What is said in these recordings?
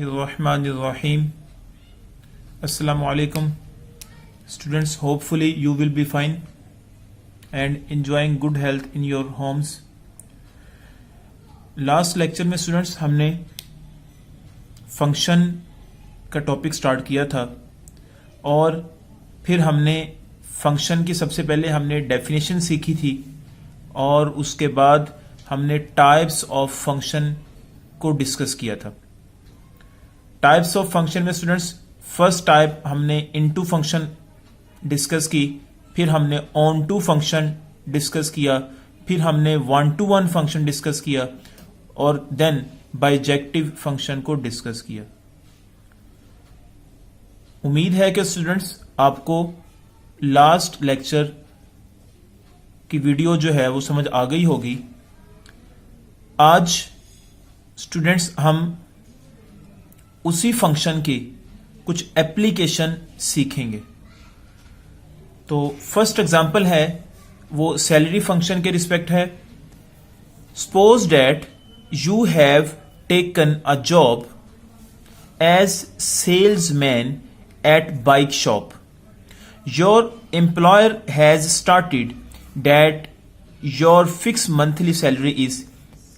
Bismillahirrahmanirrahim. Assalamu alaikum. Students, hopefully you will be fine and enjoying good health in your homes. Last lecture में students हमने function का topic start किया था और फिर हमने फंक्शन की सबसे पहले हमने डेफिनेशन सीखी थी और उसके बाद हमने टाइप्स ऑफ फंक्शन को डिस्कस किया था. टाइप्स ऑफ फंक्शन में स्टूडेंट्स फर्स्ट टाइप हमने इनटू फंक्शन डिस्कस की, फिर हमने ऑन टू फंक्शन डिस्कस किया, फिर हमने one two one function discuss किया और देन बाइजेक्टिव फंक्शन को डिस्कस किया. उम्मीद है कि स्टूडेंट्स आपको लास्ट लेक्चर की वीडियो जो है वो समझ आ गई होगी. आज स्टूडेंट्स हम उसी फंक्शन की कुछ एप्लीकेशन सीखेंगे. तो फर्स्ट एग्जांपल है वो सैलरी फंक्शन के रिस्पेक्ट है. Suppose that you have taken a job as salesman at bike shop. Your employer has started that your fix monthly salary is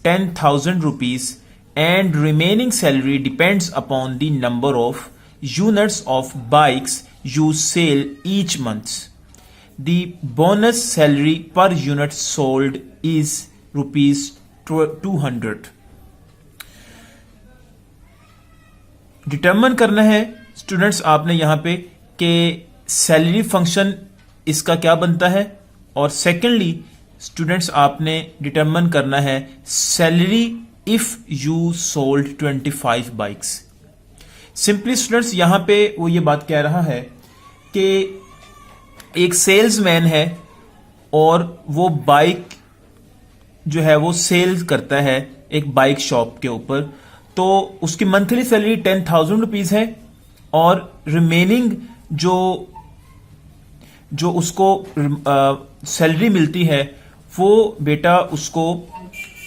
10,000 rupees and remaining salary depends upon the number of units of bikes you sell each month. The bonus salary per unit sold is rupees 200. Determine करना है students आपने यहां पे कि salary function इसका क्या बनता है और सेकेंडली स्टूडेंट्स आपने डिटरमिन करना है salary if you sold 25 bikes. Simply students यहां पे वो ये बात कह रहा है कि एक सेल्समैन है और वो बाइक जो है वो सेल करता है एक बाइक शॉप के ऊपर. तो उसकी मंथली सैलरी 10,000 रुपीज है और रिमेनिंग जो उसको सैलरी मिलती है वो बेटा उसको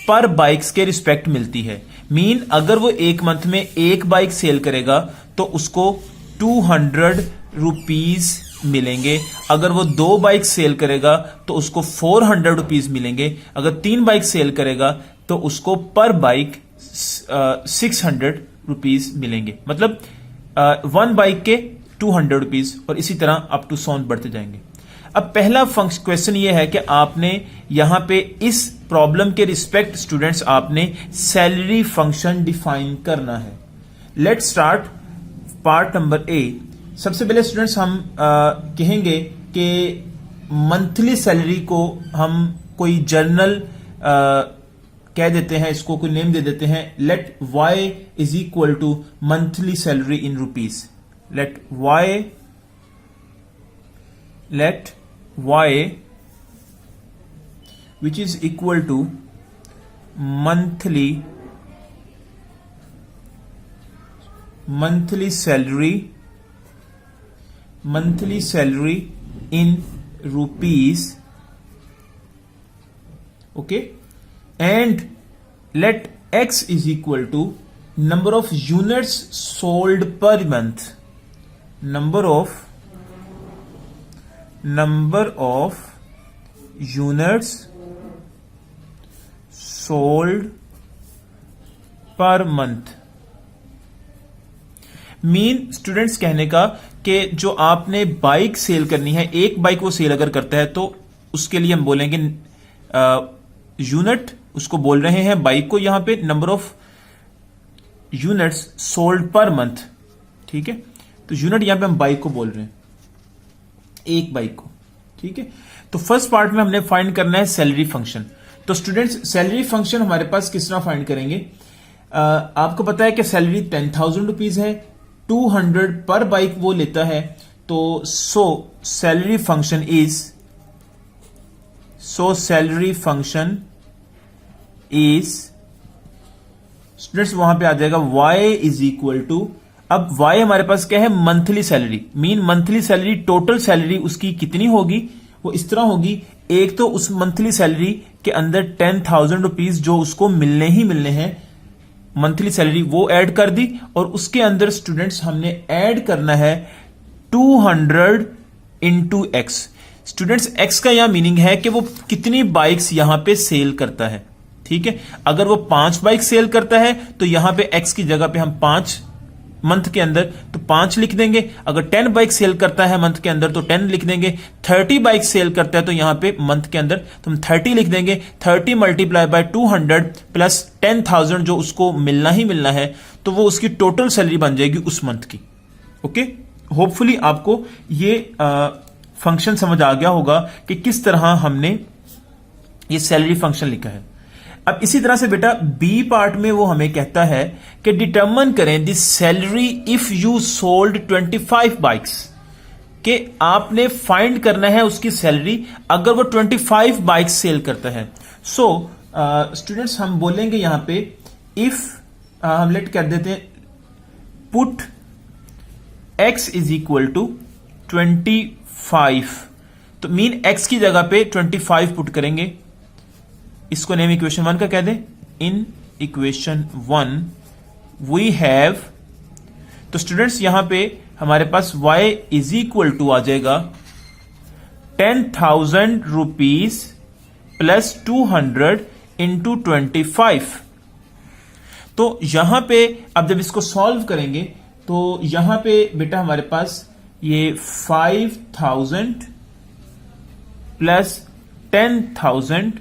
पर बाइक्स के रिस्पेक्ट मिलती है. मीन अगर वो एक मंथ में एक बाइक सेल करेगा तो उसको 200 रुपीज मिलेंगे. अगर वो 2 बाइक सेल करेगा तो उसको 400 रुपीज मिलेंगे. अगर 3 बाइक सेल करेगा तो उसको पर बाइक 600 रुपीज मिलेंगे. मतलब 1 बाइक के 200 रुपीज और इसी तरह अप टू सॉन्ड बढ़ते जाएंगे. अब पहला क्वेश्चन ये है कि आपने यहां पे इस प्रॉब्लम के रिस्पेक्ट स्टूडेंट्स आपने सैलरी फंक्शन डिफाइन करना है. Let's start part number A. सबसे पहले स्टूडेंट्स हम कहेंगे कि मंथली सैलरी को हम कोई जर्नल कह देते हैं, इसको कोई नेम दे देते हैं. Let Y is equal to monthly salary in rupees. Let y which is equal to monthly salary in rupees. Okay, and let x is equal to number of units sold per month. Number of units sold per month. Mean students कहने का कि जो आपने bike cell करनी है, एक bike वो cell अगर करता है तो उसके लिए हम बोलेंगे यूनिट, उसको बोल रहे हैं बाइक को यहां पे number of units sold per month. ठीक है, तो यूनिट यहां पे हम बाइक को बोल रहे हैं, एक बाइक को. ठीक है, तो फर्स्ट पार्ट में हमने फाइंड करना है सैलरी फंक्शन. तो स्टूडेंट्स सैलरी फंक्शन हमारे पास किस तरह फाइंड करेंगे. आपको पता है कि सैलरी 10,000 रुपीज है, 200 पर बाइक वो लेता है. तो सैलरी फंक्शन इज स्टूडेंट्स वहां पे आ जाएगा y इज इक्वल टू. अब y हमारे पास क्या है, monthly salary. Mean monthly salary total salary उसकी कितनी होगी, वो इस तरह होगी. एक तो उस मंथली सैलरी के अंदर 10,000 रुपीज जो उसको मिलने ही मिलने हैं मंथली सैलरी वो ऐड कर दी, और उसके अंदर स्टूडेंट्स हमने ऐड करना है 200 इंटू एक्स। स्टूडेंट्स एक्स का यहां मीनिंग है कि वो कितनी बाइक्स यहां पे सेल करता है, ठीक है। अगर वो 5 बाइक सेल करता है तो यहां पे एक्स की जगह पे हम 5 मंथ के अंदर तो 5 लिख देंगे। अगर 10 बाइक सेल करता है मंथ के अंदर तो 10 लिख देंगे। 30 बाइक सेल करता है तो यहां पे मंथ के अंदर तो हम 30 लिख देंगे। 30 मल्टीप्लाई बाय 200 प्लस 10,000 जो उसको मिलना ही मिलना है, तो वो उसकी टोटल सैलरी बन जाएगी उस मंथ की। ओके, होपफुली आपको ये फंक्शन समझ आ गया होगा कि किस तरह हमने ये सैलरी फंक्शन लिखा है। अब इसी तरह से बेटा बी पार्ट में वो हमें कहता है कि डिटरमिन करें the salary if you sold 25 bikes, कि आपने फाइंड करना है उसकी सैलरी अगर वो 25 बाइक्स सेल करता है। सो स्टूडेंट्स हम बोलेंगे यहां पे इफ हम लेट कर देते हैं put x is equal to 25, तो मीन x की जगह पे 25 पुट करेंगे। इसको नेम इक्वेशन 1 का कह दें। इन इक्वेशन 1 वी हैव, तो स्टूडेंट्स यहां पे हमारे पास y इज इक्वल टू आ जाएगा 10,000 रुपीज प्लस 200 इंटू 25। तो यहां पे अब जब इसको सॉल्व करेंगे तो यहां पे बेटा हमारे पास ये 5,000 प्लस 10,000,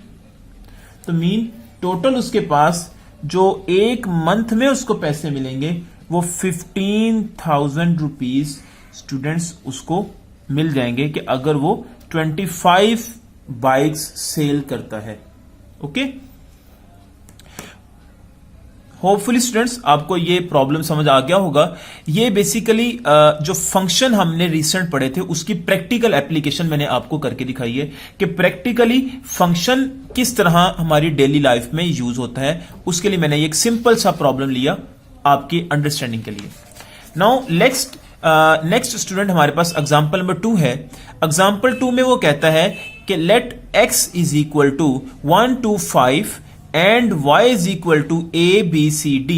तो मीन टोटल उसके पास जो एक मंथ में उसको पैसे मिलेंगे वो 15,000 रुपीज स्टूडेंट्स उसको मिल जाएंगे कि अगर वो 25 बाइक्स सेल करता है। ओके, होपफुली स्टूडेंट्स आपको ये प्रॉब्लम समझ आ गया होगा। ये बेसिकली जो फंक्शन हमने रिसेंट पढ़े थे उसकी प्रैक्टिकल एप्लीकेशन मैंने आपको करके दिखाई है कि प्रैक्टिकली फंक्शन किस तरह हमारी डेली लाइफ में यूज होता है। उसके लिए मैंने एक सिंपल सा प्रॉब्लम लिया आपकी अंडरस्टैंडिंग के लिए। नाउ नेक्स्ट स्टूडेंट हमारे पास एग्जाम्पल नंबर 2 है। एग्जाम्पल 2 में वो कहता है कि let x is equal to 1 to 5 and y is equal to ABCD।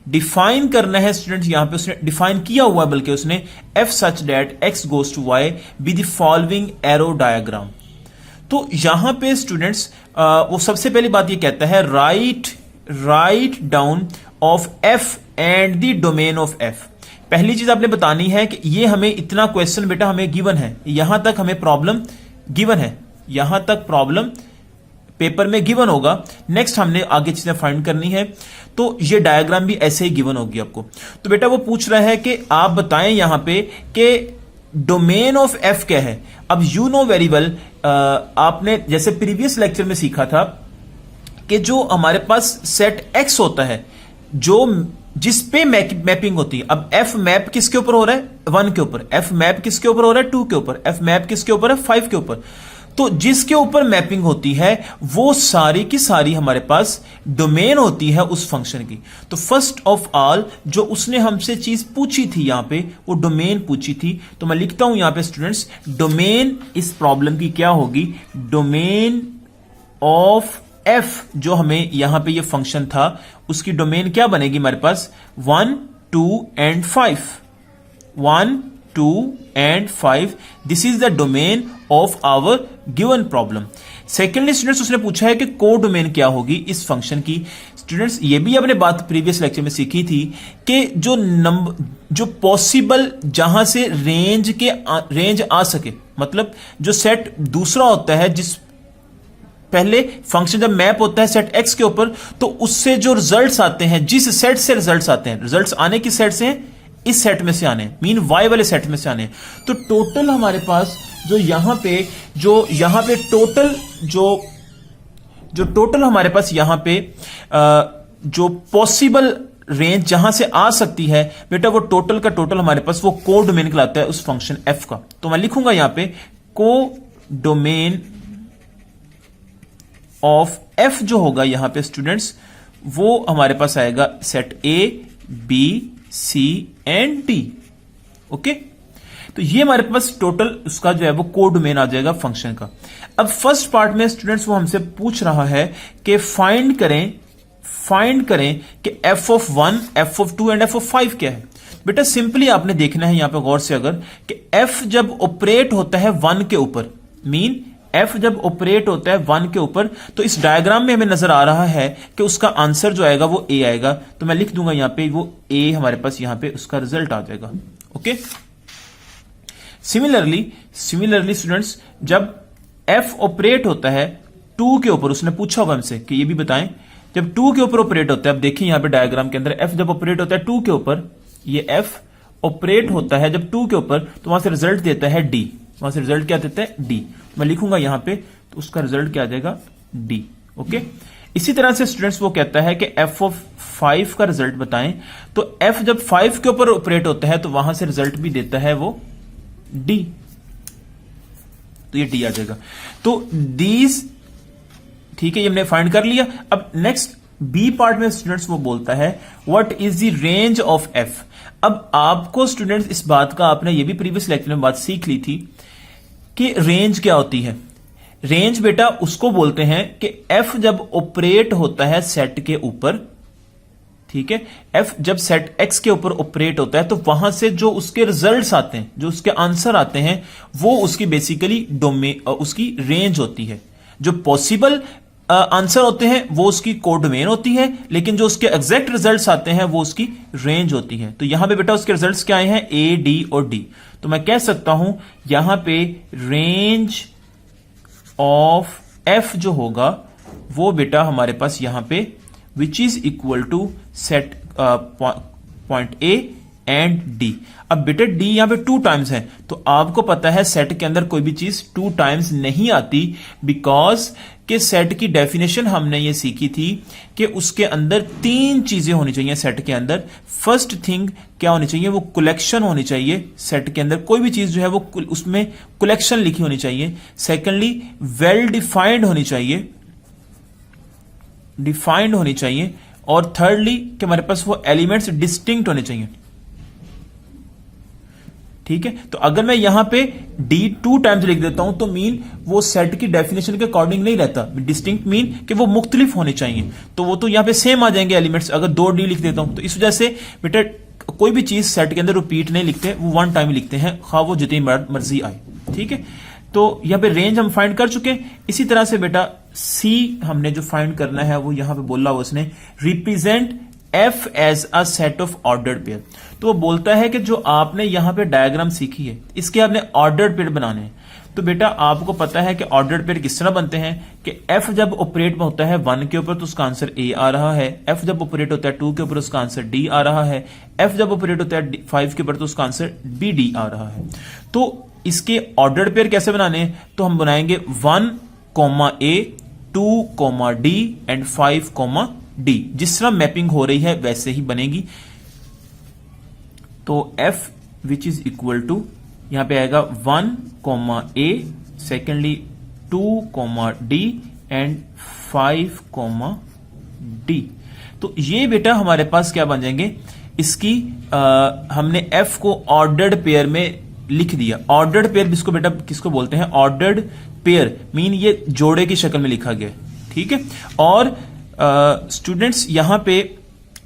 Define करना है स्टूडेंट, यहां पे उसने डिफाइन किया हुआ है, बल्कि उसने f such that x goes to y be the following arrow diagram. तो यहां पे स्टूडेंट्स वो सबसे पहली बात ये कहता है write down of f and the domain of f। पहली चीज आपने बतानी है कि ये हमें इतना क्वेश्चन बेटा हमें गिवन है, यहां तक हमें प्रॉब्लम गिवन है, यहां तक प्रॉब्लम पेपर में गिवन होगा। नेक्स्ट हमने आगे चीजें फाइंड करनी है, तो ये डायग्राम भी ऐसे ही गिवन होगी आपको। तो बेटा वो पूछ रहा है कि आप बताएं यहां पे कि डोमेन ऑफ एफ क्या है। अब यू नो वेरी वेल, आपने जैसे प्रीवियस लेक्चर में सीखा था कि जो हमारे पास सेट एक्स होता है जो जिस पे मैपिंग होती है। अब एफ मैप किसके ऊपर हो रहा है? 1 के ऊपर। एफ मैप किसके ऊपर हो रहा है? 2 के ऊपर। एफ मैप किसके ऊपर है? 5 के ऊपर। तो जिसके ऊपर मैपिंग होती है वो सारी की सारी हमारे पास डोमेन होती है उस फंक्शन की। तो फर्स्ट ऑफ ऑल जो उसने हमसे चीज पूछी थी यहां पे, वो डोमेन पूछी थी। तो मैं लिखता हूं यहां पे स्टूडेंट्स, डोमेन इस प्रॉब्लम की क्या होगी? डोमेन ऑफ एफ जो हमें यहां पे ये फंक्शन था उसकी डोमेन क्या बनेगी हमारे पास? 1, 2 and 5। 1, 2 and 5, this is the domain of our given problem. Secondly students उसने पूछा है कि को डोमेन क्या होगी इस फंक्शन की। स्टूडेंट्स ये भी अपने बात प्रीवियस लेक्चर में सीखी थी कि जो पॉसिबल जहां से रेंज आ सके, मतलब जो सेट दूसरा होता है, जिस पहले फंक्शन जब मैप होता है सेट एक्स के ऊपर, तो उससे जो रिजल्ट्स आते हैं, जिस सेट से रिजल्ट्स आते हैं, रिजल्ट्स आने किस सेट से हैं? इस सेट में से आने, मीन वाई वाले सेट में से आने। तो टोटल हमारे पास जो यहां पे टोटल जो टोटल हमारे पास यहां पे जो पॉसिबल रेंज जहां से आ सकती है बेटा, वो टोटल का टोटल हमारे पास वो को डोमेन कहलाता है उस फंक्शन एफ का। तो मैं लिखूंगा यहां पे को डोमेन ऑफ एफ जो होगा यहां पे स्टूडेंट्स, वो हमारे पास आएगा set A, B, C and D. Okay, तो ये हमारे पास टोटल उसका जो है वो को डोमेन आ जाएगा फंक्शन का। अब फर्स्ट पार्ट में स्टूडेंट्स वो हमसे पूछ रहा है कि फाइंड फाइंड करें कि f of 1, f of 2 and f of 5 क्या है। बेटा सिंपली आपने देखना है यहां पे गौर से अगर कि f जब ऑपरेट होता है 1 के ऊपर, मीन f जब ऑपरेट होता है 1 के ऊपर, तो इस डायग्राम में हमें नजर आ रहा है कि उसका आंसर जो आएगा वो a आएगा। तो मैं लिख दूंगा यहां पे वो a हमारे पास यहां पे उसका रिजल्ट आ जाएगा। ओके, सिमिलरली स्टूडेंट्स, जब f ऑपरेट होता है 2 के ऊपर, उसने पूछा होगा हमसे कि ये भी बताएं, जब 2 के ऊपर ऑपरेट होता है, अब देखिए यहां पे डायग्राम के अंदर f जब ऑपरेट होता है 2 के ऊपर, ये f ऑपरेट होता है जब 2 के ऊपर, तो वहां से रिजल्ट देता है d। वहां से रिजल्ट क्या देता है? d। मैं लिखूंगा यहां पे, तो उसका रिजल्ट क्या आ जाएगा? d। ओके, इसी तरह से स्टूडेंट्स वो कहता है कि f ऑफ 5 का रिजल्ट बताएं, तो f जब 5 के ऊपर ऑपरेट होता है तो वहां से रिजल्ट भी देता है वो d। तो ये d आ जाएगा। तो दीज, ठीक है, ये हमने फाइंड कर लिया। अब नेक्स्ट बी पार्ट में स्टूडेंट्स वो बोलता है what is the range of f। अब आपको स्टूडेंट्स इस बात का, आपने ये भी प्रीवियस लेक्चर में बात सीख ली थी कि रेंज क्या होती है। रेंज बेटा उसको बोलते हैं कि f जब ऑपरेट होता है सेट के ऊपर, ठीक है, f जब सेट x के ऊपर ऑपरेट होता है तो वहां से जो उसके रिजल्ट्स आते हैं, जो उसके आंसर आते हैं, वो उसकी बेसिकली डोमेन, उसकी रेंज होती है। जो पॉसिबल आंसर होते हैं वो उसकी कोडोमेन होती है, लेकिन जो उसके एग्जैक्ट रिजल्ट्स आते हैं वो उसकी रेंज होती है। तो यहां पे बेटा उसके रिजल्ट्स क्या आए हैं? A, D और D। तो मैं कह सकता हूं यहां पे रेंज ऑफ f जो होगा वो बेटा हमारे पास यहां पे which is equal to set point A and D। अब बेटा D यहां पे 2 टाइम्स है, तो आपको पता है सेट के अंदर कोई भी चीज 2 टाइम्स नहीं आती, बिकॉज कि सेट की डेफिनेशन हमने ये सीखी थी कि उसके अंदर 3 चीजें होनी चाहिए सेट के अंदर। फर्स्ट थिंग क्या होनी चाहिए? वो कलेक्शन होनी चाहिए। सेट के अंदर कोई भी चीज जो है वो उसमें कलेक्शन लिखी होनी चाहिए। सेकेंडली वेल डिफाइंड होनी चाहिए, और थर्डली कि हमारे पास वो एलिमेंट्स डिस्टिंक्ट होने चाहिए। ठीक है, तो अगर मैं यहां पे D 2 टाइम्स लिख देता हूं तो मीन वो सेट की डेफिनेशन के अकॉर्डिंग नहीं रहता। डिस्टिंक्ट मीन कि वो मुख्तलिफ होने चाहिए, तो वो तो यहां पे सेम आ जाएंगे एलिमेंट्स। अगर 2D लिख देता हूं तो इस वजह से बेटा कोई भी चीज सेट के अंदर रिपीट नहीं लिखते, वो 1 टाइम लिखते हैं, खा वो जितनी मर्जी आए। ठीक है, तो यहां पे रेंज हम फाइंड कर चुके हैं। इसी तरह से बेटा C हमने जो फाइंड करना है वो यहां पे बोला हुआ उसने, represent f as a set of ordered pair. तो वो बोलता है कि जो आपने यहां पे डायग्राम सीखी है इसके आपने ऑर्डर्ड पेयर बनाने हैं। तो बेटा आपको पता है कि ऑर्डर्ड पेयर किस तरह बनते हैं कि f जब ऑपरेट में होता है 1 के ऊपर तो उसका आंसर A आ रहा है, f जब ऑपरेट होता है 2 के ऊपर उसका आंसर D आ रहा है, f जब ऑपरेट होता है 5 के ऊपर तो उसका आंसर BD आ रहा है। तो इसके ऑर्डर्ड पेयर कैसे बनाने हैं? तो हम बनाएंगे 1, A, 2, D एंड 5, D। जिस तरह मैपिंग हो रही है वैसे ही बनेगी। तो f which is equal to यहां पे आएगा 1, A, secondly 2, D and 5, D। तो ये बेटा हमारे पास क्या बन जाएंगे? इसकी हमने f को ऑर्डर्ड पेयर में लिख दिया। ऑर्डर्ड पेयर इसको बेटा किसको बोलते हैं? ऑर्डर्ड पेयर मीन ये जोड़े की शक्ल में लिखा गया। ठीक है, और स्टूडेंट्स यहां पे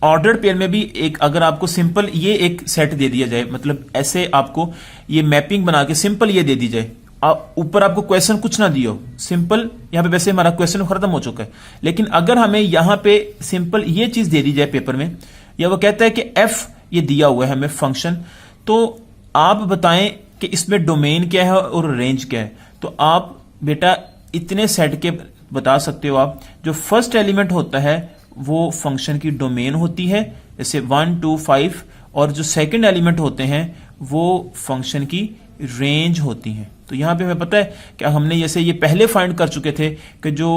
ऑर्डर्ड पेयर में भी एक, अगर आपको सिंपल ये एक सेट दे दिया जाए, मतलब ऐसे आपको ये मैपिंग बना के सिंपल ये दे दी जाए, ऊपर आपको क्वेश्चन कुछ ना दिया हो, सिंपल यहां पे वैसे हमारा क्वेश्चन खत्म हो चुका है, लेकिन अगर हमें यहां पे सिंपल ये चीज दे दी जाए पेपर में, या वो कहता है कि f ये दिया हुआ है हमें फंक्शन, तो आप बताएं कि इसमें डोमेन क्या है और रेंज क्या है। तो आप बेटा इतने सेट के बता सकते हो आप। जो फर्स्ट एलिमेंट होता है वो फंक्शन की डोमेन होती है, जैसे 1, 2, 5, और जो सेकंड एलिमेंट होते हैं वो फंक्शन की रेंज होती हैं। तो यहां पे हमें पता है कि हमने जैसे ये पहले फाइंड कर चुके थे कि जो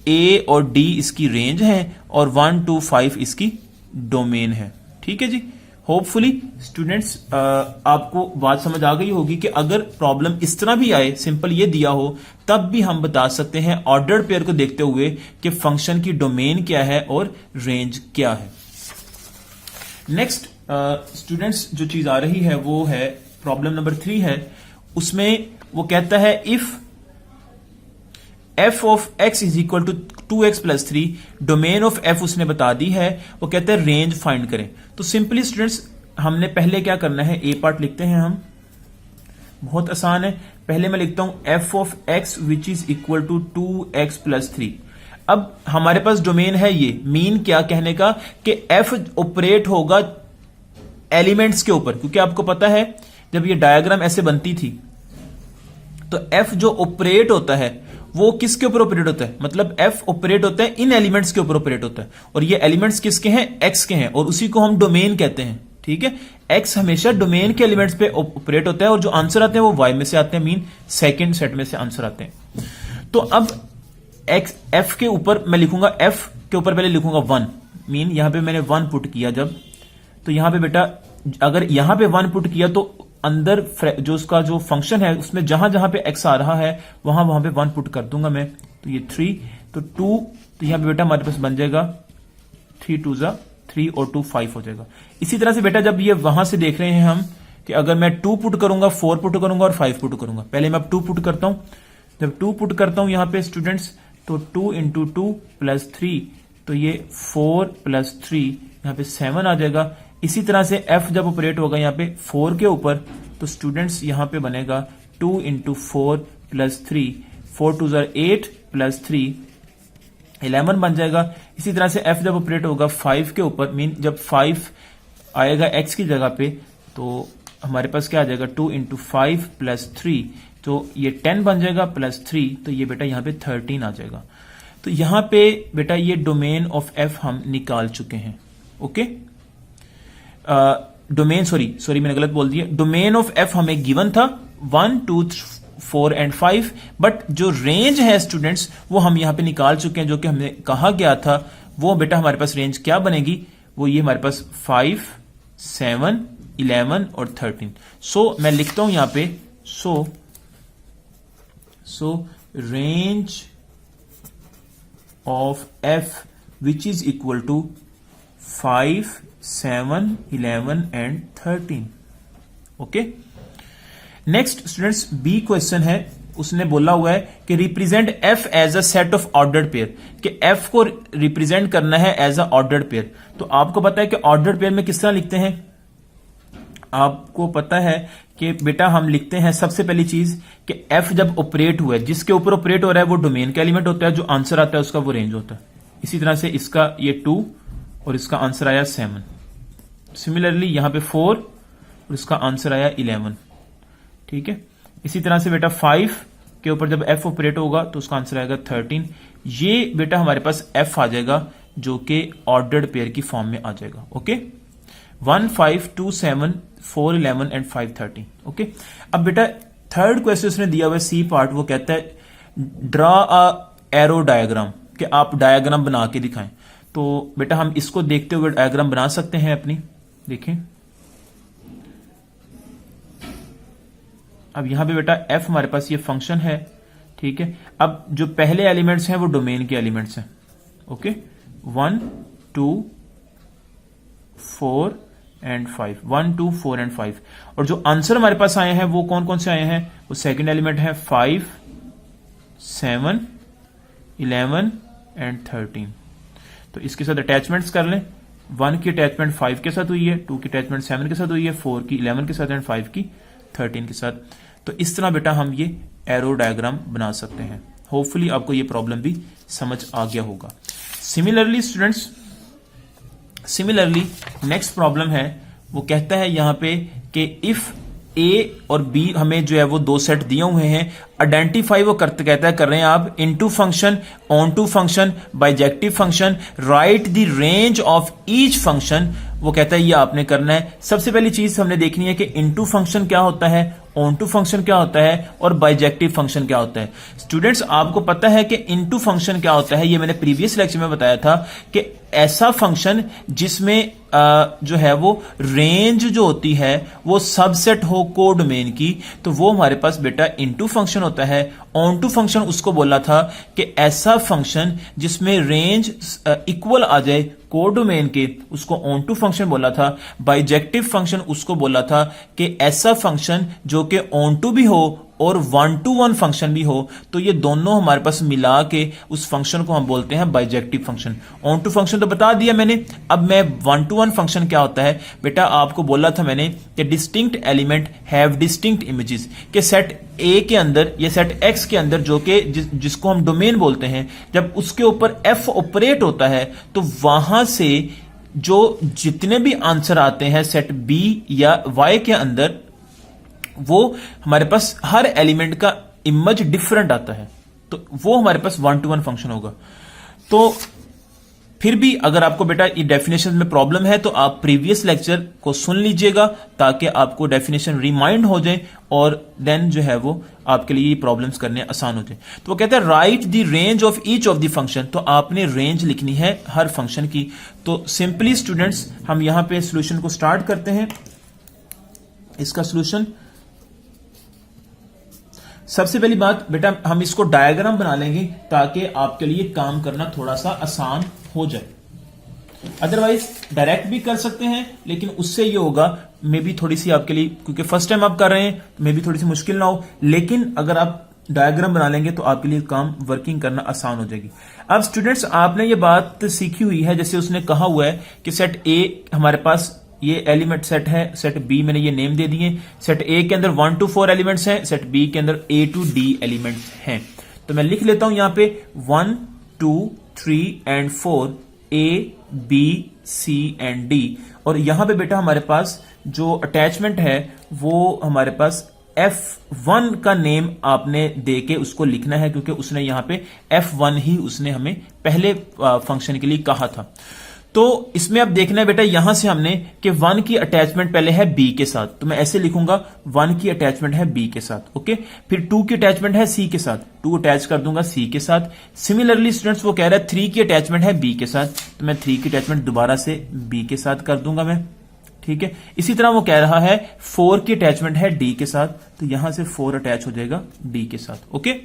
A और D इसकी रेंज है और 1, 2, 5 इसकी डोमेन है। ठीक है जी, होपफुली स्टूडेंट्स आपको बात समझ आ गई होगी कि अगर प्रॉब्लम इस तरह भी आए, सिंपल ये दिया हो, तब भी हम बता सकते हैं ऑर्डर्ड पेयर को देखते हुए कि फंक्शन की डोमेन क्या है और रेंज क्या है। नेक्स्ट स्टूडेंट्स जो चीज आ रही है वो है प्रॉब्लम नंबर 3 है। उसमें वो कहता है F of X is equal to 2x plus 3, domain of F उसने बता दी है, वो कहते हैं रेंज फाइंड करें। तो सिंपली स्टूडेंट्स हमने पहले क्या करना है, ए पार्ट लिखते हैं हम, बहुत आसान है। पहले मैं लिखता हूं F of X which is equal to 2x plus 3। अब हमारे पास डोमेन है ये, मीन क्या कहने का कि एफ ऑपरेट होगा एलिमेंट्स के ऊपर, क्योंकि आपको पता है जब ये डायग्राम ऐसे बनती थी तो एफ जो ऑपरेट होता है वो किसके ऊपर ऑपरेट होता है, मतलब एफ ऑपरेट होता है इन एलिमेंट्स के ऊपर ऑपरेट होता है, और ये एलिमेंट्स किसके हैं, एक्स के हैं, और उसी को हम डोमेन कहते हैं। ठीक है, एक्स हमेशा डोमेन के एलिमेंट्स पे ऑपरेट होता है, और जो आंसर आते हैं वो वाई में से आते हैं, मीन सेकंड सेट में से आंसर आते हैं। तो अब एक्स एफ के ऊपर मैं लिखूंगा, एफ के ऊपर पहले लिखूंगा 1, मीन यहां पे मैंने 1 पुट किया जब, तो यहां पे बेटा अगर यहां पे 1 पुट किया तो अंदर जो उसका जो फंक्शन है उसमें जहां जहां पे एक्स आ रहा है वहां पे 1 पुट कर दूंगा मैं। तो ये 3, तो 2, तो यहां पे बेटा हमारे पास बन जाएगा 3 2 जा 3 और 2 5 हो जाएगा। इसी तरह से बेटा जब ये वहां से देख रहे हैं हम कि अगर मैं 2 पुट करूंगा, 4 पुट करूंगा और 5 पुट करूंगा, पहले मैं अब 2 पुट करता हूं। जब 2 पुट करता हूं यहां पे स्टूडेंट्स, तो 2 इंटू 2 प्लस 3, तो ये 4 प्लस 3 यहां पे 7 आ जाएगा। इसी तरह से एफ जब ऑपरेट होगा यहाँ पे 4 के ऊपर, तो स्टूडेंट्स यहां पे बनेगा 2 इंटू 4 प्लस 3, 4 2 8 प्लस 3 11 बन जाएगा। इसी तरह से एफ जब ऑपरेट होगा 5 के ऊपर, मीन जब 5 आएगा एक्स की जगह पे, तो हमारे पास क्या आ जाएगा 2 इंटू 5 प्लस 3, तो ये 10 बन जाएगा प्लस 3, तो ये बेटा यहाँ पे 13 आ जाएगा। तो यहां पे बेटा ये डोमेन ऑफ एफ हम निकाल चुके हैं। ओके, डोमेन सॉरी मैंने गलत बोल दिया, डोमेन ऑफ एफ हमें गिवन था 1 2 4 एंड 5, बट जो रेंज है स्टूडेंट्स वो हम यहां पे निकाल चुके हैं, जो कि हमने कहा गया था वो बेटा हमारे पास रेंज क्या बनेगी, वो ये हमारे पास 5 7 11 और 13। सो मैं लिखता हूं यहां पे, so range of F which is equal to 5 7 11 and 13। Okay, next students B question है, उसने बोला हुआ है कि represent F as a set of ordered pair, कि एफ को रिप्रेजेंट करना है एज अ ऑर्डर्ड पेयर। तो आपको पता है कि ऑर्डर्ड पेयर में किस तरह लिखते हैं, आपको पता है कि बेटा हम लिखते हैं सबसे पहली चीज कि एफ जब ऑपरेट हुआ है, जिसके ऊपर ऑपरेट हो रहा है वो डोमेन का एलिमेंट होता है, जो आंसर आता है उसका वो रेंज होता है। इसी तरह से इसका ये 2 और इसका आंसर आया 7। सिमिलरली यहां पे 4 और इसका आंसर आया 11। ठीक है, इसी तरह से बेटा 5 के ऊपर जब एफ ऑपरेट होगा तो उसका आंसर आएगा 13। ये बेटा हमारे पास एफ आ जाएगा जो कि ऑर्डर्ड पेयर की फॉर्म में आ जाएगा। Okay, 1 5 2 7 4 11 and 5 13। ओके, अब बेटा थर्ड क्वेश्चन उसने दिया हुआ सी पार्ट, वो कहता है ड्रा अ एरो डायग्राम, कि आप डायग्राम बना के दिखाएं। तो बेटा हम इसको देखते हुए डायग्राम बना सकते हैं अपनी, देखें। अब यहां पे बेटा एफ हमारे पास ये फंक्शन है, ठीक है। अब जो पहले एलिमेंट्स हैं वो डोमेन के एलिमेंट्स हैं। ओके, 1 2 4 एंड 5, 1 2 4 एंड 5, और जो आंसर हमारे पास आए हैं वो कौन कौन से आए हैं, वो सेकंड एलिमेंट है 5 7 11 एंड 13। तो इसके साथ अटैचमेंट्स कर लें, 1 की अटैचमेंट 5 के साथ हुई है, 2 की अटैचमेंट 7 के साथ हुई है, 4 की 11 के साथ एंड 5 की 13 के साथ। तो इस तरह बेटा हम ये एरो डायग्राम बना सकते हैं। होपफुली आपको ये प्रॉब्लम भी समझ आ गया होगा। सिमिलरली स्टूडेंट्स, नेक्स्ट प्रॉब्लम है, वो कहता है यहां पे कि इफ ए और बी हमें जो है वो दो सेट दिए हुए हैं, आइडेंटिफाई वो कहता है कर रहे हैं आप into function, onto function, bijective function, write the range of each function. वो कहता है ये आपने करना है। सबसे पहली चीज हमने देखनी है कि इनटू फंक्शन क्या होता है, ऑन टू फंक्शन क्या होता है और बाइजेक्टिव फंक्शन क्या होता है। स्टूडेंट्स आपको पता है कि इनटू फंक्शन क्या होता है, ये मैंने प्रीवियस लेक्चर में बताया था कि ऐसा फंक्शन जिसमें जो है वो रेंज जो होती है वो सबसेट हो कोडोमेन की, तो वो हमारे पास बेटा इनटू फंक्शन होता है। ऑन टू फंक्शन उसको बोला था कि ऐसा फंक्शन जिसमें रेंज इक्वल आ जाए कोडोमेन के, उसको ऑन टू फंक्शन बोला था। बाइजेक्टिव फंक्शन उसको बोला था कि ऐसा फंक्शन जो कि ऑन टू भी हो और 1-to-1 फंक्शन भी हो तो ये दोनों हमारे पास मिला के उस फंक्शन को हम बोलते हैं bijective function. Onto function तो बता दिया मैंने। अब मैं 1-to-1 फंक्शन क्या होता है बेटा, आपको बोला था मैंने कि distinct element have distinct images, के सेट ए के अंदर या सेट एक्स के अंदर जो कि जिसको हम डोमेन बोलते हैं, जब उसके ऊपर एफ ऑपरेट होता है तो वहां से जो जितने भी आंसर आते हैं सेट बी या वाई के अंदर, वो हमारे पास हर एलिमेंट का इमेज डिफरेंट आता है, तो वो हमारे पास 1-to-1 फंक्शन होगा। तो फिर भी अगर आपको बेटा ये डेफिनेशन में प्रॉब्लम है तो आप प्रीवियस लेक्चर को सुन लीजिएगा ताकि आपको डेफिनेशन रिमाइंड हो जाए और देन जो है वो आपके लिए ये प्रॉब्लम्स करने आसान हो जाए। तो वो कहते हैं write the range of each of the function, तो आपने रेंज लिखनी है हर फंक्शन की। तो सिंपली स्टूडेंट्स हम यहां पे सोल्यूशन को स्टार्ट करते हैं। इसका सोल्यूशन, सबसे पहली बात बेटा हम इसको डायग्राम बना लेंगे ताकि आपके लिए काम करना थोड़ा सा आसान हो जाए। अदरवाइज डायरेक्ट भी कर सकते हैं, लेकिन उससे ये होगा मे भी थोड़ी सी आपके लिए, क्योंकि फर्स्ट टाइम आप कर रहे हैं, मे भी थोड़ी सी मुश्किल ना हो, लेकिन अगर आप डायग्राम बना लेंगे तो आपके लिए काम वर्किंग करना आसान हो जाएगी। अब स्टूडेंट्स आपने ये बात सीखी हुई है, जैसे उसने कहा हुआ है कि सेट ए हमारे पास ये एलिमेंट सेट है, सेट बी मैंने ये नेम दे दिए, सेट ए के अंदर 1 to 4 एलिमेंट्स हैं, सेट बी के अंदर A to D एलिमेंट्स हैं। तो मैं लिख लेता हूं यहां पे 1, 2, 3 and 4 A, B, C and D। और यहां पे बेटा हमारे पास जो अटैचमेंट है वो हमारे पास F1 का नेम आपने दे के उसको लिखना है, क्योंकि उसने यहां पे F1 ही उसने हमें पहले फंक्शन के लिए कहा था। तो इसमें अब देखना है बेटा, यहां से हमने कि 1 की अटैचमेंट पहले है B के साथ, तो मैं ऐसे लिखूंगा 1 की अटैचमेंट है B के साथ, ओके। फिर 2 की अटैचमेंट है C के साथ, 2 अटैच कर दूंगा C के साथ। सिमिलरली स्टूडेंट्स वो कह रहा है 3 की अटैचमेंट है B के साथ, तो मैं 3 की अटैचमेंट दोबारा से B के साथ कर दूंगा मैं, ठीक है। इसी तरह वो कह रहा है 4 की अटैचमेंट है D के साथ, तो यहां से 4 अटैच हो जाएगा D के साथ, ओके।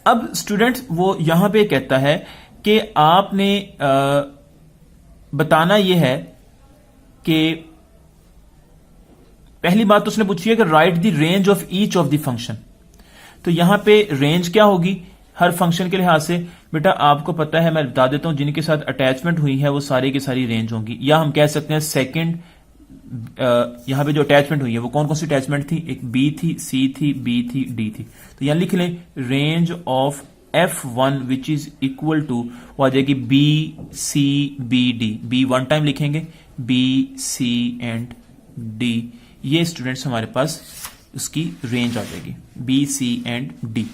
अब स्टूडेंट्स वो यहां पे कहता है कि आपने बताना यह है कि पहली बात तो उसने पूछी है कि right the range of each of the function. तो यहां पे रेंज क्या होगी हर फंक्शन के लिहाज से, बेटा आपको पता है, मैं बता देता हूं, जिनके साथ अटैचमेंट हुई है वो सारी की सारी रेंज होंगी, या हम कह सकते हैं सेकंड, यहां पे जो अटैचमेंट हुई है वो कौन कौन सी अटैचमेंट थी, एक बी थी, सी थी, बी थी, डी थी। तो यहां लिख लें range of F1 which is equal to, वो आ जाएगी B, C, B, D। B 1 time लिखेंगे, B, C एंड D। ये स्टूडेंट्स हमारे पास उसकी रेंज आ जाएगी B, C एंड D।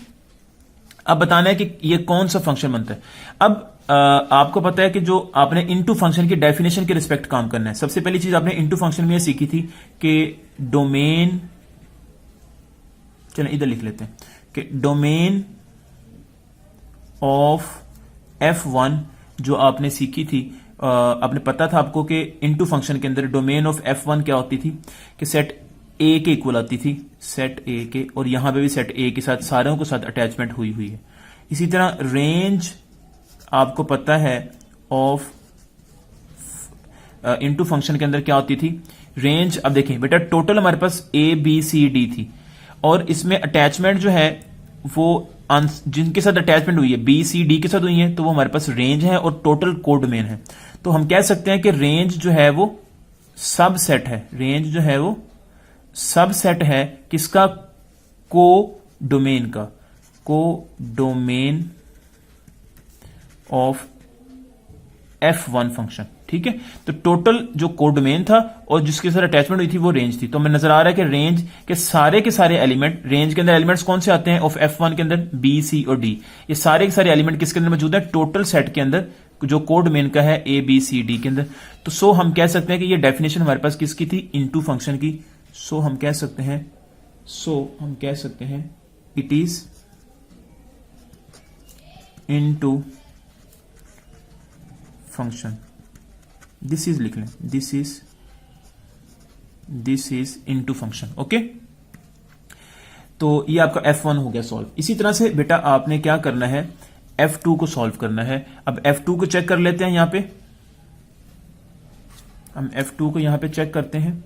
अब बताना है कि ये कौन सा फंक्शन बनता है। अब आपको पता है कि जो आपने इनटू फंक्शन की डेफिनेशन के रिस्पेक्ट काम करना है। सबसे पहली चीज आपने इनटू फंक्शन में ये सीखी थी कि डोमेन, चलें इधर लिख लेते हैं कि डोमेन ऑफ F1 जो आपने सीखी थी, आपने पता था आपको कि इनटू फंक्शन के अंदर डोमेन ऑफ F1 क्या होती थी कि सेट A के इक्वल आती थी, सेट A के, और यहां पे भी सेट A के साथ सारों के साथ अटैचमेंट हुई हुई है। इसी तरह रेंज आपको पता है ऑफ इनटू फंक्शन के अंदर क्या होती थी रेंज। अब देखें बेटा टोटल हमारे पास A, B, C, D थी, और इसमें अटैचमेंट जो है वो जिनके साथ अटैचमेंट हुई है B, C, D के साथ हुई है, तो वो हमारे पास रेंज है और टोटल कोडोमेन है। तो हम कह सकते हैं कि रेंज जो है वो सब सेट है, रेंज जो है वो सब सेट है किसका, को डोमेन का, को डोमेन ऑफ F1 फंक्शन, ठीक है। तो टोटल जो कोडोमेन था और जिसके साथ अटैचमेंट हुई थी वो रेंज थी। तो हमें नजर आ रहा है कि रेंज के सारे एलिमेंट, रेंज के अंदर एलिमेंट्स कौन से आते हैं ऑफ F1 के अंदर, B, C और D। ये सारे के सारे एलिमेंट किसके अंदर मौजूद है, टोटल सेट के अंदर जो कोडोमेन का है A, B, C, D के अंदर। तो सो हम कह सकते हैं कि ये डेफिनेशन हमारे पास किसकी थी, इनटू फंक्शन की। सो हम कह सकते हैं it is into function. This is लिख लें, this is into function, okay. तो ये आपका F1 हो गया सॉल्व। इसी तरह से बेटा आपने क्या करना है, F2 को सॉल्व करना है। अब F2 को चेक कर लेते हैं, यहां पे हम F2 को यहां पे चेक करते हैं।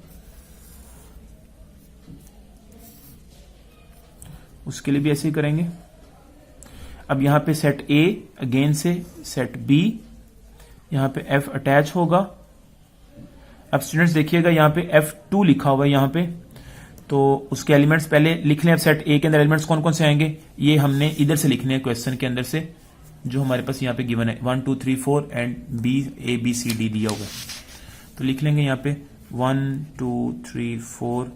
उसके लिए भी ऐसे ही करेंगे। अब यहां पे सेट ए अगेन से सेट बी, यहां पे एफ अटैच होगा। अब स्टूडेंट्स देखिएगा यहां पे F2 लिखा हुआ है यहां पे, तो उसके एलिमेंट्स पहले लिख लें। अब सेट ए के अंदर एलिमेंट्स कौन कौन से आएंगे, ये हमने इधर से लिखने हैं क्वेश्चन के अंदर से, जो हमारे पास यहां पे गिवन है 1 2 3 4 and B A B C D दिया हुआ है। तो लिख लेंगे यहां पे 1 2 3 4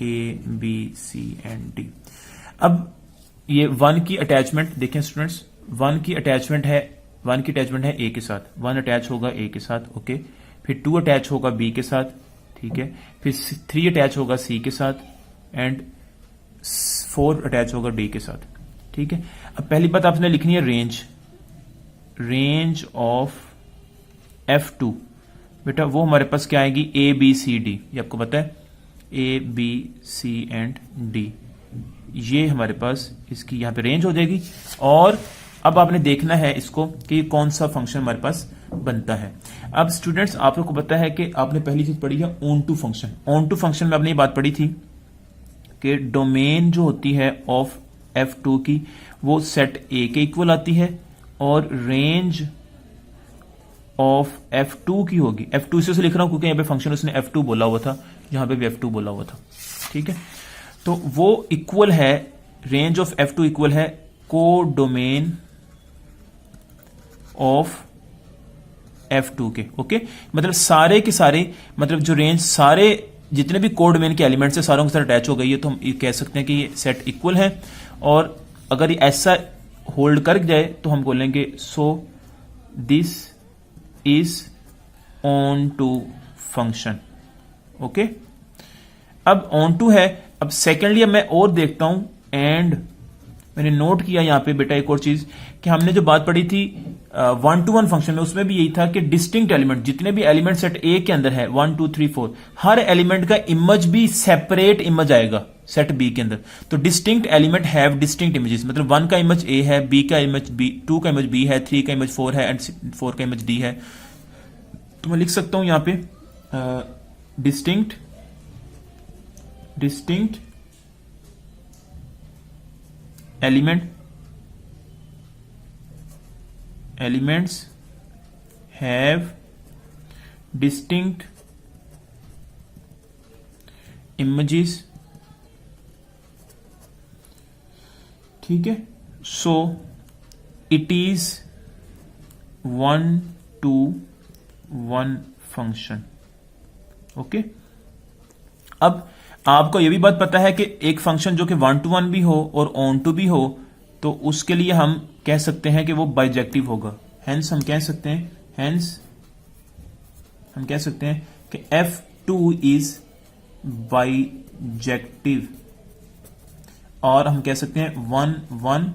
A B C and D. अब ये 1 की अटैचमेंट देखें स्टूडेंट्स, 1 की अटैचमेंट है ए के साथ, 1 अटैच होगा ए के साथ, ओके। फिर 2 अटैच होगा बी के साथ, ठीक है। फिर 3 अटैच होगा सी के साथ एंड 4 अटैच होगा डी के साथ, ठीक है। अब पहली बात आपने लिखनी है रेंज ऑफ F2, बेटा वो हमारे पास क्या आएगी, ए बी सी डी, ये आपको पता है, A B C and D, ये हमारे पास इसकी यहां पे रेंज हो जाएगी। और अब आपने देखना है इसको कि कौन सा फंक्शन हमारे पास बनता है। अब स्टूडेंट्स आप लोग को पता है कि आपने पहली चीज पढ़ी है onto function. Onto function में आपने ये बात पढ़ी थी कि डोमेन जो होती है ऑफ F2 की वो सेट ए के इक्वल आती है और रेंज ऑफ F2 की होगी, F2 इसे लिख रहा हूं क्योंकि यहां पे फंक्शन उसने F2 बोला हुआ था, यहां पे भी F2 बोला हुआ था, ठीक है। तो वो इक्वल है, रेंज ऑफ F2 इक्वल है को डोमेन ऑफ F2 के, ओके। मतलब सारे के सारे, मतलब जो रेंज सारे जितने भी को डोमेन के एलिमेंट्स है सारों के साथ अटैच हो गई है, तो हम ये कह सकते हैं कि ये सेट इक्वल है। और अगर ये ऐसा होल्ड कर जाए तो हम बोलेंगे so this is onto function, okay. अब ऑन टू है। अब सेकेंडली अब मैं और देखता हूं, एंड मैंने नोट किया यहां पे बेटा एक और चीज कि हमने जो बात पढ़ी थी 1 to 1 फंक्शन में, उसमें भी यही था कि डिस्टिंक्ट एलिमेंट, जितने भी एलिमेंट सेट ए के अंदर है 1 2 3 4, हर एलिमेंट का इमेज भी सेपरेट इमेज आएगा सेट बी के अंदर। तो distinct element have distinct images, मतलब 1 का इमेज ए है, बी का इमेज बी, 2 का इमेज बी है, 3 का इमेज 4 है एंड 4 का इमेज डी है। तो मैं लिख सकता हूं यहां पे distinct elements have distinct images, ठीक है। सो it is 1 to 1 function, okay. अब आपको यह भी बात पता है कि एक फंक्शन जो कि 1 to 1 भी हो और ऑन टू भी हो, तो उसके लिए हम कह सकते हैं कि वो बाइजेक्टिव होगा। हेंस हम कह सकते हैं कि F2 इज बाइजेक्टिव, और हम कह सकते हैं 1-1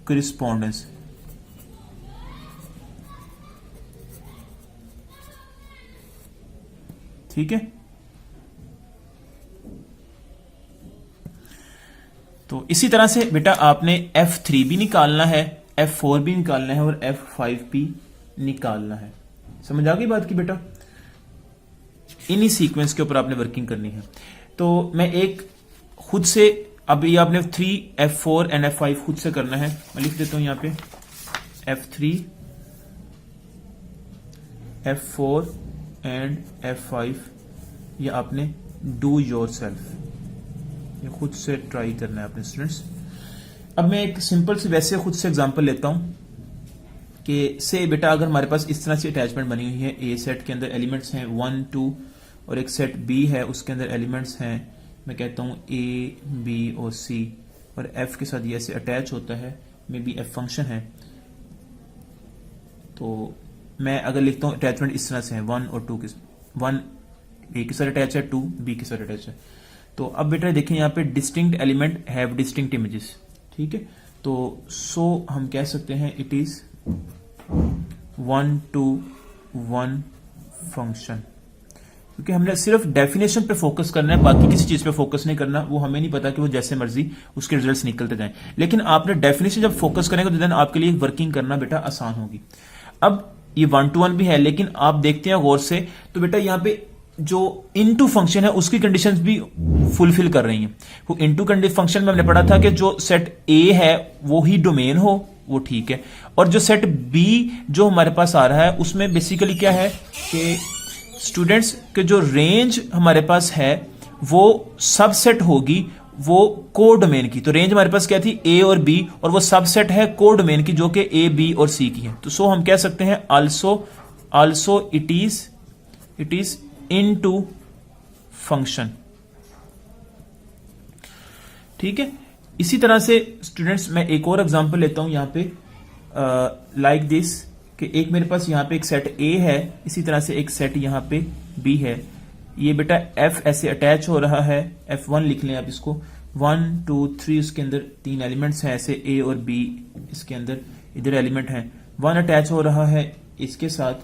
करिस्पॉन्डेंस, ठीक है। तो इसी तरह से बेटा आपने F3 भी निकालना है, F4 भी निकालना है और F5 भी निकालना है। समझ आ गई बात की बेटा? इन्हीं सीक्वेंस के ऊपर आपने वर्किंग करनी है। तो मैं एक खुद से, अब ये आपने 3 F4 एंड F5 खुद से करना है। मैं लिख देता हूं यहां पे F3 F4 एंड F5, ये आपने डू योरसेल्फ, ये खुद से ट्राई करना है अपने स्टूडेंट्स। अब मैं एक सिंपल से वैसे खुद से एग्जांपल लेता हूं कि से बेटा अगर हमारे पास इस तरह से अटैचमेंट बनी हुई है, ए सेट के अंदर एलिमेंट्स हैं 1 2 और एक सेट बी है उसके अंदर एलिमेंट्स हैं, मैं कहता हूं ए बी और सी, और एफ के साथ ये ऐसे अटैच होता है, मे बी एफ फंक्शन है। तो मैं अगर लिखता हूं अटैचमेंट इस तरह से है 1 और 2 के, 1 ए के साथ अटैच है, 2 बी के साथ अटैच है। तो अब बेटा देखें यहाँ पे distinct element have distinct images, ठीक है। तो सो हम कह सकते हैं इट इज 1 to 1 फंक्शन, क्योंकि हमने सिर्फ डेफिनेशन पे फोकस करना है, बाकी किसी चीज पे फोकस नहीं करना। वो हमें नहीं पता कि वो जैसे मर्जी उसके रिजल्ट्स निकलते जाएं, लेकिन आपने डेफिनेशन जब फोकस करेंगे तो देन आपके लिए वर्किंग करना बेटा आसान होगी। अब ये 1 to 1 भी है, लेकिन आप देखते हैं गौर से तो बेटा यहाँ पे जो इनटू फंक्शन है उसकी कंडीशंस भी फुलफिल कर रही हैं। वो इनटू कंडीशन फंक्शन में हमने पढ़ा था कि जो सेट ए है वो ही डोमेन हो, वो ठीक है, और जो सेट बी जो हमारे पास आ रहा है उसमें बेसिकली क्या है कि स्टूडेंट्स के जो रेंज हमारे पास है वो सबसेट होगी वो को डोमेन की। तो रेंज हमारे पास क्या थी, ए और बी, और वो सबसेट है को डोमेन की जो कि ए बी और सी की है। तो सो हम कह सकते हैं also it is into function. ठीक है, इसी तरह से स्टूडेंट्स मैं एक और एग्जांपल लेता हूं यहां पे लाइक दिस कि एक मेरे पास यहां पे एक सेट ए है, इसी तरह से एक सेट यहां पे बी है। ये बेटा एफ ऐसे अटैच हो रहा है, F1 लिख लें आप इसको, 1 2 3 उसके अंदर 3 एलिमेंट्स हैं ऐसे ए और बी, इसके अंदर इधर एलिमेंट हैं। 1 अटैच हो रहा है इसके साथ,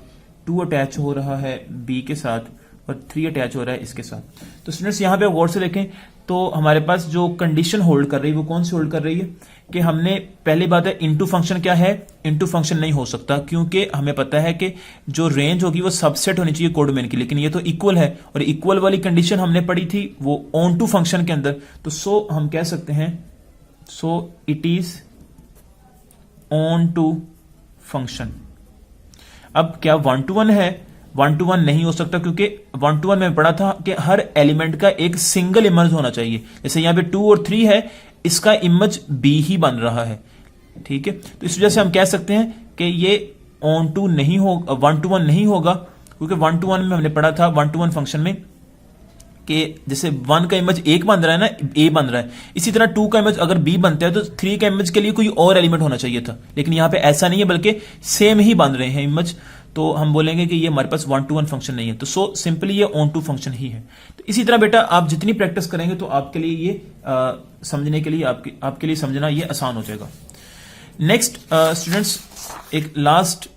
2 अटैच हो रहा है बी के साथ, और 3 अटैच हो रहा है इसके साथ। तो स्टूडेंट्स यहां पे गौर से देखें तो हमारे पास जो कंडीशन होल्ड कर रही है वो कौन सी होल्ड कर रही है कि हमने, पहली बात है इनटू फंक्शन क्या है, इनटू फंक्शन नहीं हो सकता क्योंकि हमें पता है कि जो रेंज होगी वो सबसेट होनी चाहिए कोड डोमेन की, लेकिन ये तो इक्वल है, और इक्वल वाली कंडीशन हमने पढ़ी थी वो ऑन टू फंक्शन के अंदर। तो सो हम कह सकते हैं so it is onto function. अब क्या 1 to 1 है, 1 to 1 नहीं हो सकता क्योंकि 1 to 1 में पढ़ा था कि हर एलिमेंट का एक सिंगल इमेज होना चाहिए। जैसे यहां पे 2 और 3 है, इसका इमेज बी ही बन रहा है। ठीक है, तो इस वजह से हम कह सकते हैं कि ये ऑन टू नहीं होगा, 1 to 1 नहीं होगा, क्योंकि 1 to 1 में हमने पढ़ा था 1 to 1 फंक्शन में कि जैसे 1 का इमेज एक बन रहा है ना, ए बन रहा है, इसी तरह 2 का इमेज अगर बी बनता है तो 3 का इमेज के लिए कोई और एलिमेंट होना चाहिए था, लेकिन यहां पे ऐसा नहीं है बल्कि सेम ही बन रहे हैं इमेज। तो हम बोलेंगे कि ये हमारे पास 1 to 1 फंक्शन नहीं है, तो सो सिंपली ये ऑन टू फंक्शन ही है। तो इसी तरह बेटा आप जितनी प्रैक्टिस करेंगे तो आपके लिए ये समझने के लिए आपके लिए समझना ये आसान हो जाएगा। नेक्स्ट स्टूडेंट्स, एक लास्ट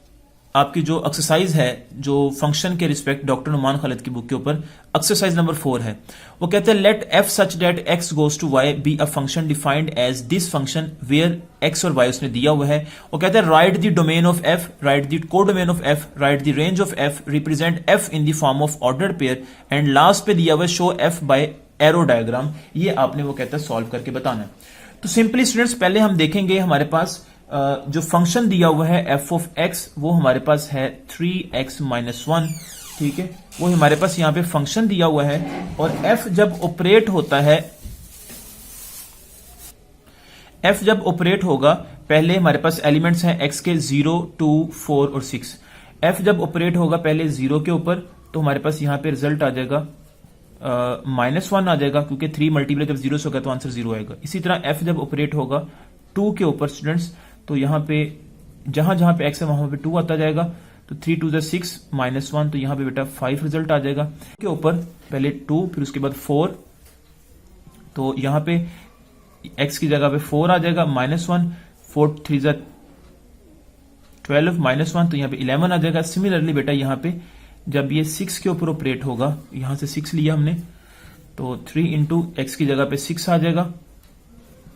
आपकी जो एक्सरसाइज है जो फंक्शन के रिस्पेक्ट डॉक्टर नुमान खालिद की बुक के ऊपर एक्सरसाइज नंबर 4 है, वो कहते हैं let f such that x goes to y be a function defined as this function where x और वाई उसने दिया हुआ है। वो कहते हैं write the domain of f, write the codomain of f, write the range of f, represent f in the form of ordered pair, and last पे दिया हुआ है show F by arrow diagram. ये आपने वो कहता है solve करके बताना है। तो सिंपली स्टूडेंट्स पहले हम देखेंगे हमारे पास जो फंक्शन दिया हुआ है एफ ऑफ एक्स वो हमारे पास है 3x - 1। ठीक है, वो हमारे पास यहां पे फंक्शन दिया हुआ है, और f जब ऑपरेट होता है, f जब ऑपरेट होगा, पहले हमारे पास एलिमेंट्स हैं x के 0 2 4 और 6। f जब ऑपरेट होगा पहले 0 के ऊपर, तो हमारे पास यहां पे रिजल्ट आ जाएगा -1 आ जाएगा, क्योंकि 3 मल्टीप्लाई जब 0 से होगा तो आंसर 0 आएगा। इसी तरह f जब ऑपरेट होगा 2 के ऊपर स्टूडेंट्स, तो यहां पे जहां जहां पे x है वहां पे 2 आता जाएगा, तो 3 2 6 -1, तो यहां पे बेटा 5 रिजल्ट आ जाएगा। के ऊपर पहले 2 फिर उसके बाद 4, तो यहां पे x की जगह पे 4 आ जाएगा, -1, 4 3 12 -1, तो यहां पे 11 आ जाएगा। सिमिलरली बेटा यहां पे जब ये 6 के ऊपर ऑपरेट होगा, यहां से 6 लिया हमने, तो 3 इंटू एक्स की जगह पे 6 आ जाएगा,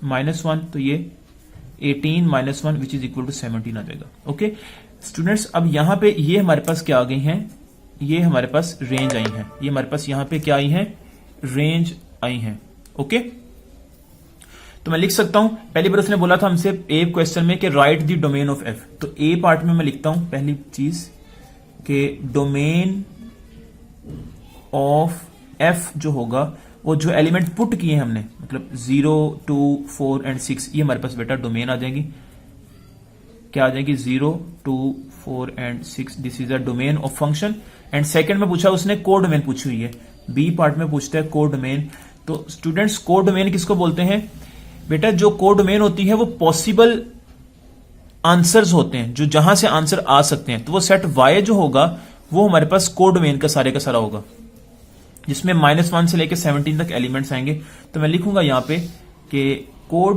-1, तो ये 18 - 1 विच इज इक्वल टू 17 आ जाएगा। ओके स्टूडेंट्स, अब यहां पे ये हमारे पास क्या आ गई हैं, ये हमारे पास रेंज आई हैं, ये हमारे पास यहां पे क्या आई हैं, रेंज आई हैं। ओके, तो मैं लिख सकता हूं, पहली बार उसने बोला था हमसे ए क्वेश्चन में कि right the domain of F, तो ए पार्ट में मैं लिखता हूं पहली चीज कि डोमेन ऑफ एफ जो होगा वो जो एलिमेंट पुट किए हैं हमने, मतलब 0 2 4 एंड 6, ये हमारे पास बेटा डोमेन आ जाएंगी। क्या आ जाएगी, 0 2 4 and 6, this is a domain of function. And second में पूछा उसने को डोमेन पूछी हुई है, बी पार्ट में पूछता है को डोमेन। तो स्टूडेंट्स को डोमेन किसको बोलते हैं बेटा, जो को डोमेन होती है वो पॉसिबल आंसर्स होते हैं, जो जहां से आंसर आ सकते हैं। तो वो सेट वाई जो होगा वो हमारे पास को डोमेन का सारा होगा, जिसमें -1 से लेकर 17 तक एलिमेंट्स आएंगे। तो मैं लिखूंगा यहां पे कि को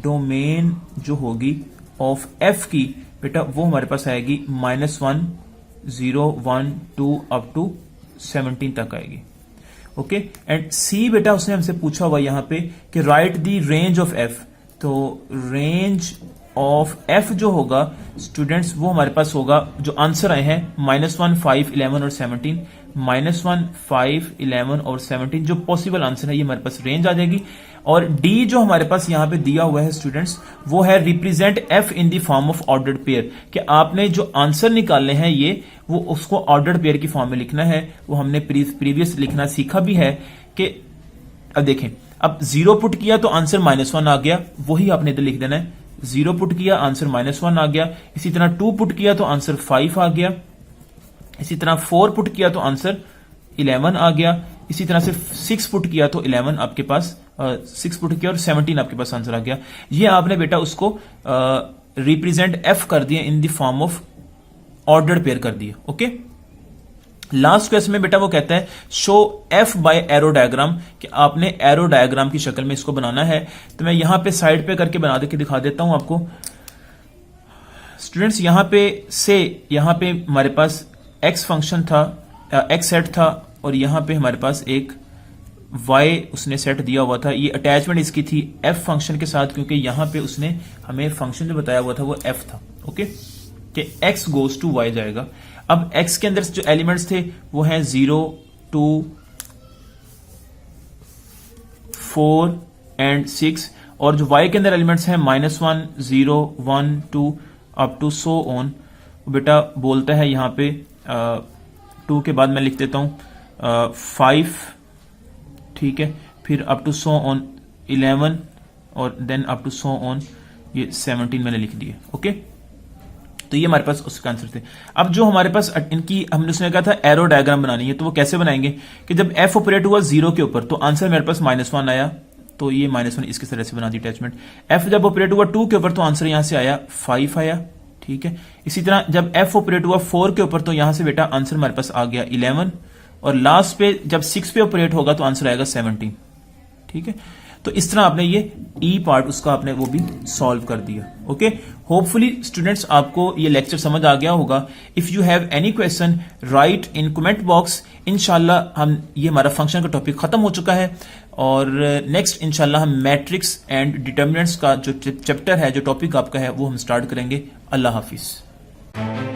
डोमेन जो होगी ऑफ एफ की बेटा वो हमारे पास आएगी -1 0 1 2 अप टू 17 तक आएगी। ओके, एंड सी बेटा उसने हमसे पूछा हुआ यहां पे कि right the range of F, तो रेंज ऑफ एफ जो होगा स्टूडेंट्स वो हमारे पास होगा, जो आंसर आए हैं -1, 5, 11 और 17, -1, 5, 11 और 17 जो पॉसिबल आंसर है ये हमारे पास रेंज आ जाएगी। और डी जो हमारे पास यहां पे दिया हुआ है स्टूडेंट्स वो है represent f in the form of ordered pair, कि आपने जो आंसर निकालने हैं ये वो उसको ऑर्डर्ड पेयर की फॉर्म में लिखना है। वो हमने प्रीवियस लिखना सीखा भी है कि अब देखें, अब 0 पुट किया तो आंसर -1 आ गया, वही आपने इधर लिख देना है। 0 पुट किया आंसर -1 आ गया। इसी तरह 2 पुट किया तो आंसर 5 आ गया। इसी तरह 4 पुट किया तो आंसर 11 आ गया। इसी तरह से 6 पुट किया तो 11 आपके पास 6 पुट किया और 17 आपके पास आंसर आ गया। ये आपने बेटा उसको रिप्रेजेंट एफ कर दिया इन the form of ordered pair कर दिया। ओके, लास्ट क्वेश्चन में बेटा वो कहता है show F by arrow diagram, कि आपने एरो डायग्राम की शक्ल में इसको बनाना है। तो मैं यहां पे साइड पे करके बना के दिखा देता हूं आपको स्टूडेंट्स। यहां पे हमारे पास एक्स फंक्शन था, एक्स सेट था, और यहां पे हमारे पास एक वाई उसने सेट दिया हुआ था। ये अटैचमेंट इसकी थी एफ फंक्शन के साथ, क्योंकि यहां पे उसने हमें फंक्शन जो बताया हुआ था वो एफ था। ओके, कि एक्स गोज टू वाई जाएगा। अब एक्स के अंदर जो एलिमेंट्स थे वो हैं 0, 2, 4 एंड 6, और जो वाई के अंदर एलिमेंट्स हैं -1, 0, 1, 2 अप टू सो ऑन। बेटा बोलता है यहां पे 2 के बाद मैं लिख देता हूं 5, ठीक है, फिर अप टू सो ऑन 11 और then up to so on ये 17 मैंने लिख दिए। ओके, तो ये हमारे पास उसका आंसर थे। अब जो हमारे पास इनकी हमने उसने कहा था एरो डायग्राम बनानी है, तो वो कैसे बनाएंगे कि जब एफ ऑपरेट हुआ 0 के ऊपर तो आंसर मेरे पास -1 आया, तो ये -1 इसकी तरह से बना दी अटैचमेंट। एफ जब ऑपरेट हुआ 2 के ऊपर तो आंसर यहां से आया 5 आया, ठीक है। इसी तरह जब एफ ऑपरेट हुआ 4 के ऊपर तो यहां से बेटा आंसर हमारे पास आ गया 11, और लास्ट पे जब 6 पे ऑपरेट होगा तो आंसर आएगा 17, ठीक है। तो इस तरह आपने ये ई पार्ट उसका आपने वो भी सॉल्व कर दिया। ओके, होपफुली स्टूडेंट्स आपको ये लेक्चर समझ आ गया होगा। If you have any question right in comment box. इंशाल्लाह हम ये हमारा फंक्शन का टॉपिक खत्म हो चुका है, और नेक्स्ट इंशाल्लाह हम मैट्रिक्स एंड डिटर्मिनेंट्स का जो चैप्टर है, जो टॉपिक आपका है वो हम स्टार्ट करेंगे। अल्लाह हाफिज।